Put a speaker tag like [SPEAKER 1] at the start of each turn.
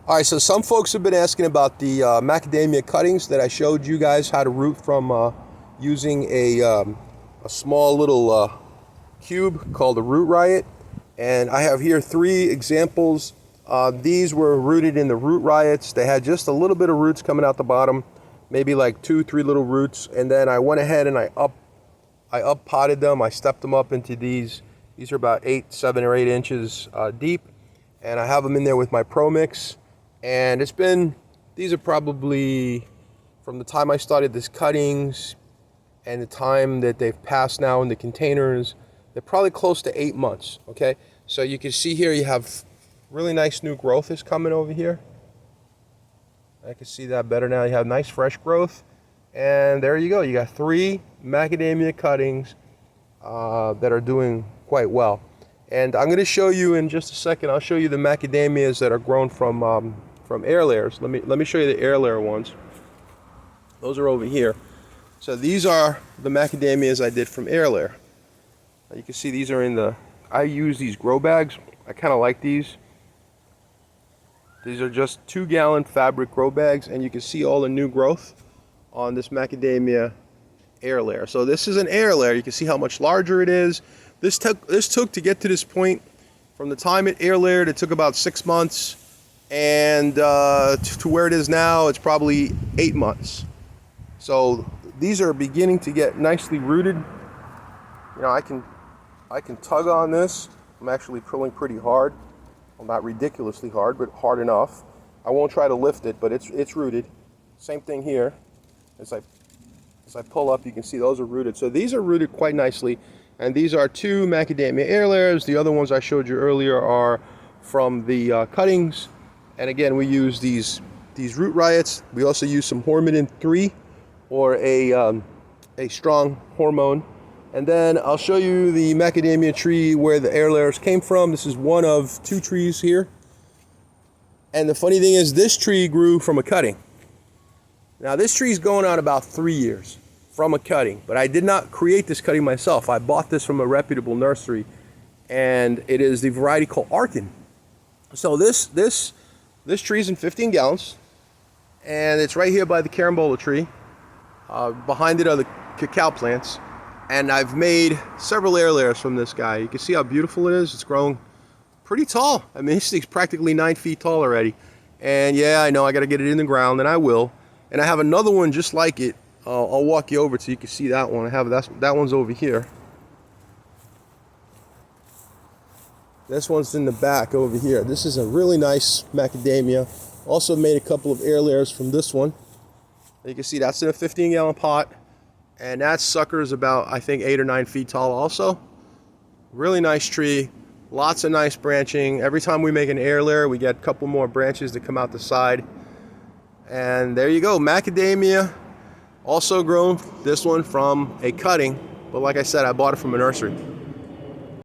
[SPEAKER 1] All right, so some folks have been asking about the macadamia cuttings that I showed you guys how to root from using a small little cube called a root riot. And I have here 3 examples. These were rooted in the root riots. They had just a little bit of roots coming out the bottom, maybe like 2-3 little roots. And then I went ahead and I up potted them. I stepped them up into these. These are about 7 or 8 inches deep. And I have them in there with my Pro Mix. And these are probably, from the time I started this cuttings and the time that they've passed now in the containers, they're probably close to 8 months, okay? So you can see here you have really nice new growth is coming over here. I can see that better now. You have nice fresh growth. And there you go. You got 3 macadamia cuttings that are doing quite well. And I'm going to show you in just a second, I'll show you the macadamias that are grown from air layers. Let me show you the air layer ones. Those are over here. So these are the macadamias I did from air layer. You can see these are I use these grow bags. I kind of like these. These are just 2-gallon fabric grow bags, and you can see all the new growth on this macadamia air layer. So this is an air layer. You can see how much larger it is. This took to get to this point. From the time it air layered, it took about 6 months, and to where it is now, it's probably 8 months. So these are beginning to get nicely rooted. You know, I can tug on this. I'm actually pulling pretty hard. Well, not ridiculously hard, but hard enough. I won't try to lift it, but it's rooted. Same thing here. As I pull up, you can see those are rooted. So these are rooted quite nicely. And these are 2 macadamia air layers. The other ones I showed you earlier are from the cuttings. And again, we use these root riots. We also use some Hormone 3 or a strong hormone. And then I'll show you the macadamia tree where the air layers came from. This is one of 2 trees here. And the funny thing is, this tree grew from a cutting. Now this tree is going on about 3 years from a cutting, but I did not create this cutting myself. I bought this from a reputable nursery, and it is the variety called Arkin. So this tree is in 15 gallons, and it's right here by the carambola tree. Behind it are the cacao plants. And I've made several air layers from this guy. You can see how beautiful it is. It's grown pretty tall. I mean, this thing's practically 9 feet tall already. And yeah, I know I got to get it in the ground, and I will. And I have another one just like it. I'll walk you over so you can see that one. I have that one's over here. This one's in the back over here. This is a really nice macadamia. Also made a couple of air layers from this one. You can see that's in a 15-gallon pot. And that sucker is about, I think, 8 or 9 feet tall also. Really nice tree. Lots of nice branching. Every time we make an air layer, we get a couple more branches that come out the side. And there you go. Macadamia, also grown, this one from a cutting. But like I said, I bought it from a nursery.